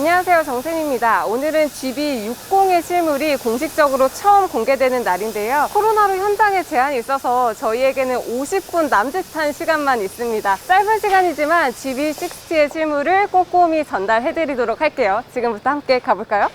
안녕하세요, 정쌤입니다. 오늘은 GB60의 실물이 공식적으로 처음 공개되는 날인데요. 코로나로 현장에 제한이 있어서 저희에게는 50분 남짓한 시간만 있습니다. 짧은 시간이지만 GB60의 실물을 꼼꼼히 전달해드리도록 할게요. 지금부터 함께 가볼까요?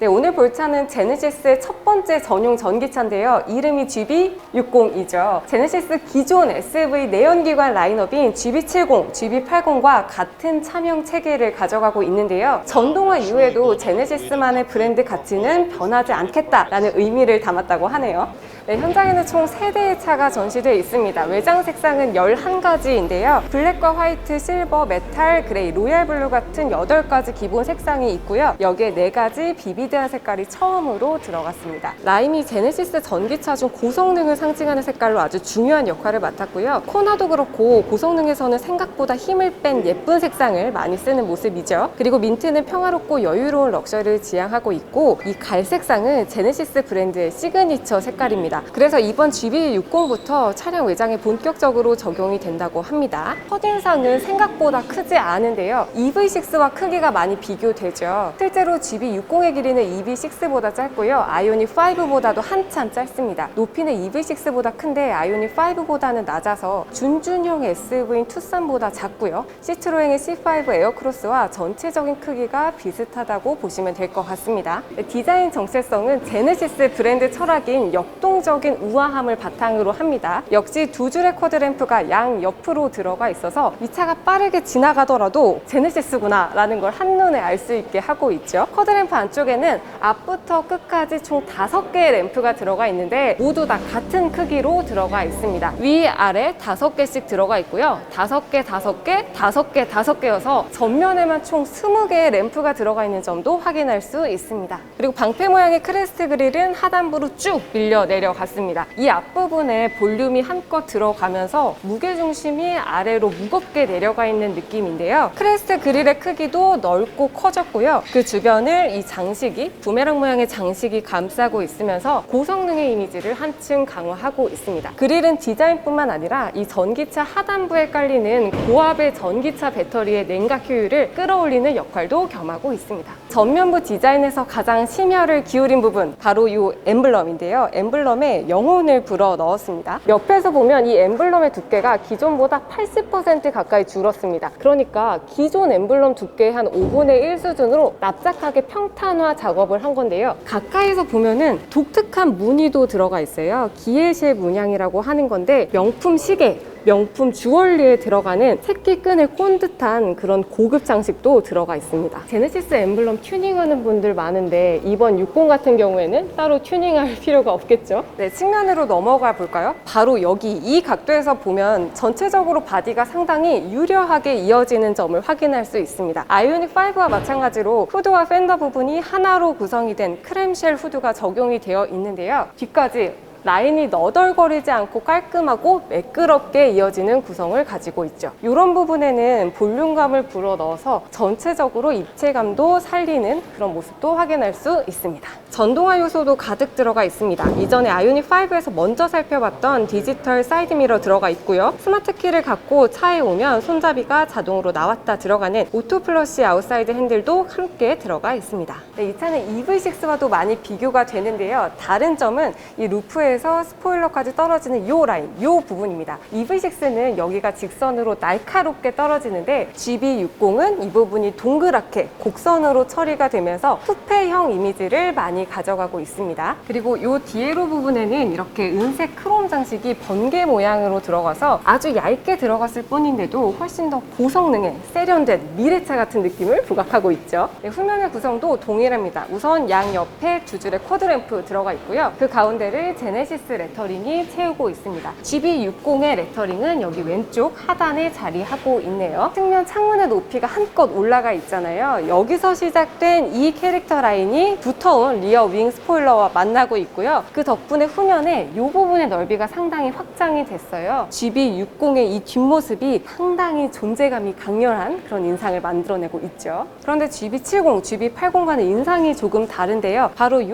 네, 오늘 볼 차는 제네시스의 첫 번째 전용 전기차인데요. 이름이 GB60이죠. 제네시스 기존 SV 내연기관 라인업인 GB70, GB80과 같은 차명 체계를 가져가고 있는데요. 전동화 이후에도 제네시스만의 브랜드 가치는 변하지 않겠다라는 의미를 담았다고 하네요. 네, 현장에는 총 3대의 차가 전시되어 있습니다. 외장 색상은 11가지인데요. 블랙과 화이트, 실버, 메탈, 그레이, 로얄 블루 같은 8가지 기본 색상이 있고요. 여기에 4가지 비비드한 색깔이 처음으로 들어갔습니다. 라임이 제네시스 전기차 중 고성능을 상징하는 색깔로 아주 중요한 역할을 맡았고요. 코나도 그렇고 고성능에서는 생각보다 힘을 뺀 예쁜 색상을 많이 쓰는 모습이죠. 그리고 민트는 평화롭고 여유로운 럭셔리를 지향하고 있고, 이 갈색상은 제네시스 브랜드의 시그니처 색깔입니다. 그래서 이번 GB60부터 차량 외장에 본격적으로 적용이 된다고 합니다. 첫인상은 생각보다 크지 않은데요. EV6와 크기가 많이 비교되죠. 실제로 GB60의 길이는 EV6보다 짧고요. 아이오닉5보다도 한참 짧습니다. 높이는 EV6보다 큰데 아이오닉5보다는 낮아서 준준형 SUV인 투싼보다 작고요. 시트로행의 C5 에어크로스와 전체적인 크기가 비슷하다고 보시면 될 것 같습니다. 디자인 정체성은 제네시스 브랜드 철학인 역동적인 우아함을 바탕으로 합니다. 역시 2줄의 쿼드램프가 양 옆으로 들어가 있어서 이 차가 빠르게 지나가더라도 제네시스구나 라는 걸 한눈에 알 수 있게 하고 있죠. 쿼드램프 안쪽에는 앞부터 끝까지 총 5개의 램프가 들어가 있는데 모두 다 같은 크기로 들어가 있습니다. 위, 아래 5개씩 들어가 있고요. 5개, 5개, 5개, 5개여서 전면에만 총 20개의 램프가 들어가 있는 점도 확인할 수 있습니다. 그리고 방패 모양의 크레스트 그릴은 하단부로 쭉 밀려 내려갔습니다. 이 앞부분에 볼륨이 한껏 들어가면서 무게중심이 아래로 무겁게 내려가 있는 느낌인데요. 크레스트 그릴의 크기도 넓고 커졌고요. 그 주변을 이 장식이, 부메랑 모양의 장식이 감싸고 있으면서 고성능의 이미지를 한층 강화하고 있습니다. 그릴은 디자인뿐만 아니라 이 전기차 하단부에 깔리는 고압의 전기차 배터리의 냉각 효율을 끌어올리는 역할도 겸하고 있습니다. 전면부 디자인에서 가장 심혈을 기울인 부분, 바로 이 엠블럼인데요. 엠블럼에 영혼을 불어 넣었습니다. 옆에서 보면 이 엠블럼의 두께가 기존보다 80% 가까이 줄었습니다. 그러니까 기존 엠블럼 두께의 한 5분의 1 수준으로 납작하게 평탄화 작업을 한 건데요. 가까이서 보면은 독특한 무늬도 들어가 있어요. 기예실 문양이라고 하는 건데, 명품 시계, 명품 주얼리에 들어가는 새끼끈을 꼰 듯한 그런 고급 장식도 들어가 있습니다. 제네시스 엠블럼 튜닝하는 분들 많은데 이번 60 같은 경우에는 따로 튜닝할 필요가 없겠죠. 네, 측면으로 넘어가 볼까요? 바로 여기 이 각도에서 보면 전체적으로 바디가 상당히 유려하게 이어지는 점을 확인할 수 있습니다. 아이오닉5와 마찬가지로 후드와 팬더 부분이 하나로 구성이 된 크렘쉘 후드가 적용이 되어 있는데요. 뒤까지 라인이 너덜거리지 않고 깔끔하고 매끄럽게 이어지는 구성을 가지고 있죠. 이런 부분에는 볼륨감을 불어넣어서 전체적으로 입체감도 살리는 그런 모습도 확인할 수 있습니다. 전동화 요소도 가득 들어가 있습니다. 이전에 아이오닉5에서 먼저 살펴봤던 디지털 사이드미러 들어가 있고요. 스마트 키를 갖고 차에 오면 손잡이가 자동으로 나왔다 들어가는 오토 플러시 아웃사이드 핸들도 함께 들어가 있습니다. 네, 이 차는 EV6와도 많이 비교가 되는데요. 다른 점은 이 루프에 에서 스포일러까지 떨어지는 이 라인, 이 부분입니다. EV6는 여기가 직선으로 날카롭게 떨어지는데 GB60은 이 부분이 동그랗게 곡선으로 처리가 되면서 쿠페형 이미지를 많이 가져가고 있습니다. 그리고 이 뒤에로 부분에는 이렇게 은색 크롬 장식이 번개 모양으로 들어가서 아주 얇게 들어갔을 뿐인데도 훨씬 더 고성능의 세련된 미래차 같은 느낌을 부각하고 있죠. 네, 후면의 구성도 동일합니다. 우선 양옆에 2줄의 쿼드램프 들어가 있고요. 그 가운데를 제네시스 레터링이 채우고 있습니다. GB60의 레터링은 여기 왼쪽 하단에 자리하고 있네요. 측면 창문의 높이가 한껏 올라가 있잖아요. 여기서 시작된 이 캐릭터 라인이 두터운 리어 윙 스포일러와 만나고 있고요. 그 덕분에 후면에 이 부분의 넓이가 상당히 확장이 됐어요. GB60의 이 뒷모습이 상당히 존재감이 강렬한 그런 인상을 만들어내고 있죠. 그런데 GB70, GB80과는 인상이 조금 다른데요. 바로 이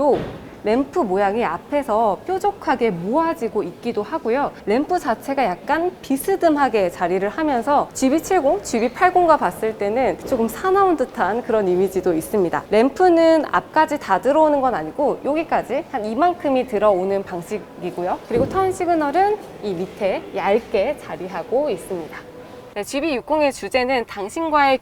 램프 모양이 앞에서 뾰족하게 모아지고 있기도 하고요. 램프 자체가 약간 비스듬하게 자리를 하면서 GB70, GB80과 봤을 때는 조금 사나운 듯한 그런 이미지도 있습니다. 램프는 앞까지 다 들어오는 건 아니고 여기까지 한 이만큼이 들어오는 방식이고요. 그리고 턴 시그널은 이 밑에 얇게 자리하고 있습니다. 네, GB60의 주제는 당신과의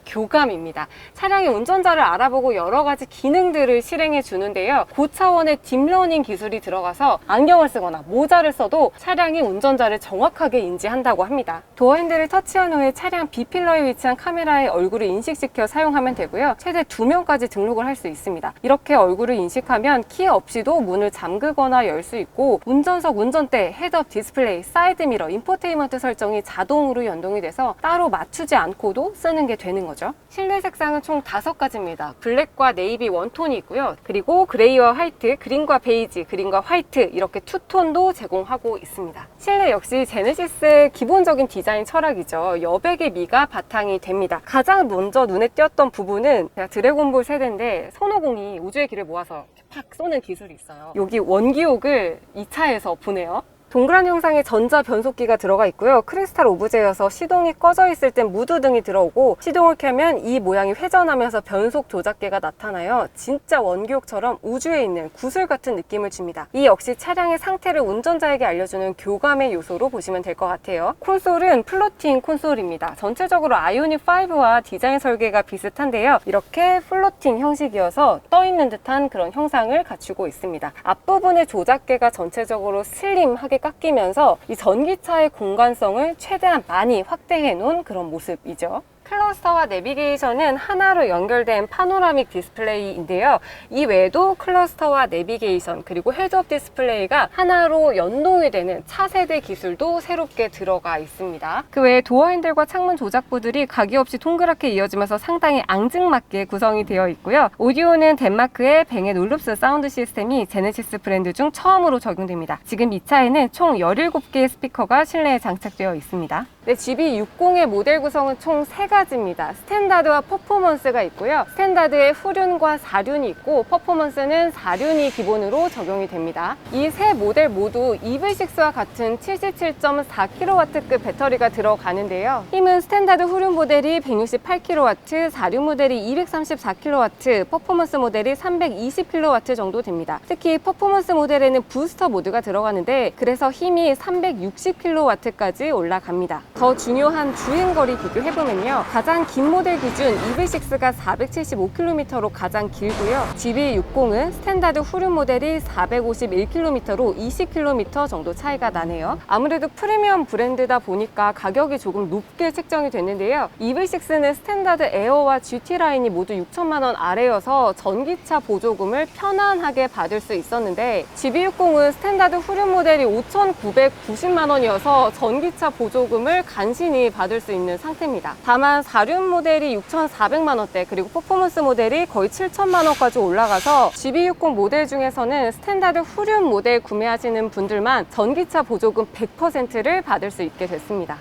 교감입니다. 차량의 운전자를 알아보고 여러 가지 기능들을 실행해 주는데요. 고차원의 딥러닝 기술이 들어가서 안경을 쓰거나 모자를 써도 차량이 운전자를 정확하게 인지한다고 합니다. 도어 핸들을 터치한 후에 차량 B필러에 위치한 카메라에 얼굴을 인식시켜 사용하면 되고요. 최대 2명까지 등록을 할 수 있습니다. 이렇게 얼굴을 인식하면 키 없이도 문을 잠그거나 열 수 있고 운전석 운전대, 헤드업 디스플레이, 사이드미러, 인포테인먼트 설정이 자동으로 연동이 돼서 따로 맞추지 않고도 쓰는 게 되는 거죠. 실내 색상은 총 5가지입니다. 블랙과 네이비 원톤이 있고요. 그리고 그레이와 화이트, 그린과 베이지, 그린과 화이트 이렇게 투톤도 제공하고 있습니다. 실내 역시 제네시스의 기본적인 디자인 철학이죠. 여백의 미가 바탕이 됩니다. 가장 먼저 눈에 띄었던 부분은 제가 드래곤볼 세대인데 손오공이 우주의 길을 모아서 팍 쏘는 기술이 있어요. 여기 원기옥을 2차에서 보내요. 동그란 형상의 전자 변속기가 들어가 있고요. 크리스탈 오브제여서 시동이 꺼져 있을 땐 무드등이 들어오고 시동을 켜면 이 모양이 회전하면서 변속 조작계가 나타나요. 진짜 원기옥처럼 우주에 있는 구슬 같은 느낌을 줍니다. 이 역시 차량의 상태를 운전자에게 알려주는 교감의 요소로 보시면 될 것 같아요. 콘솔은 플로팅 콘솔입니다. 전체적으로 아이오닉 5와 디자인 설계가 비슷한데요. 이렇게 플로팅 형식이어서 떠있는 듯한 그런 형상을 갖추고 있습니다. 앞부분의 조작계가 전체적으로 슬림하게 깎이면서 이 전기차의 공간성을 최대한 많이 확대해 놓은 그런 모습이죠. 클러스터와 내비게이션은 하나로 연결된 파노라믹 디스플레이인데요. 이 외에도 클러스터와 내비게이션 그리고 헤드업 디스플레이가 하나로 연동이 되는 차세대 기술도 새롭게 들어가 있습니다. 그 외에 도어 핸들과 창문 조작부들이 각이 없이 동그랗게 이어지면서 상당히 앙증맞게 구성이 되어 있고요. 오디오는 덴마크의 뱅 앤 올룹스 사운드 시스템이 제네시스 브랜드 중 처음으로 적용됩니다. 지금 이 차에는 총 17개의 스피커가 실내에 장착되어 있습니다. 네, GB60의 모델 구성은 총 3가지입니다. 스탠다드와 퍼포먼스가 있고요. 스탠다드에 후륜과 4륜이 있고 퍼포먼스는 4륜이 기본으로 적용이 됩니다. 이 세 모델 모두 EV6와 같은 77.4kW급 배터리가 들어가는데요. 힘은 스탠다드 후륜 모델이 168kW, 4륜 모델이 234kW, 퍼포먼스 모델이 320kW 정도 됩니다. 특히 퍼포먼스 모델에는 부스터 모드가 들어가는데 그래서 힘이 360kW까지 올라갑니다. 더 중요한 주행거리 비교해보면요. 가장 긴 모델 기준 EV6가 475km로 가장 길고요. GB60은 스탠다드 후륜 모델이 451km로 20km 정도 차이가 나네요. 아무래도 프리미엄 브랜드다 보니까 가격이 조금 높게 책정이 됐는데요. EV6는 스탠다드 에어와 GT 라인이 모두 6천만 원 아래여서 전기차 보조금을 편안하게 받을 수 있었는데 GB60은 스탠다드 후륜 모델이 5,990만 원이어서 전기차 보조금을 간신히 받을 수 있는 상태입니다. 다만 4륜 모델이 6,400만 원대 그리고 퍼포먼스 모델이 거의 7천만 원까지 올라가서 GB60 모델 중에서는 스탠다드 후륜 모델 구매하시는 분들만 전기차 보조금 100%를 받을 수 있게 됐습니다.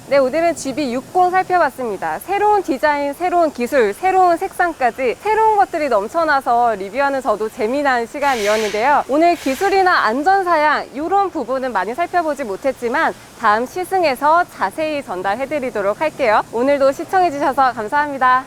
네, 오늘은 GB60 살펴봤습니다. 새로운 디자인, 새로운 기술, 새로운 색상까지 새로운 것들이 넘쳐나서 리뷰하는 저도 재미난 시간이었는데요. 오늘 기술이나 안전사양 이런 부분은 많이 살펴보지 못했지만 다음 시승에서 자세히 전달해드리도록 할게요. 오늘도 시청해주셔서 감사합니다.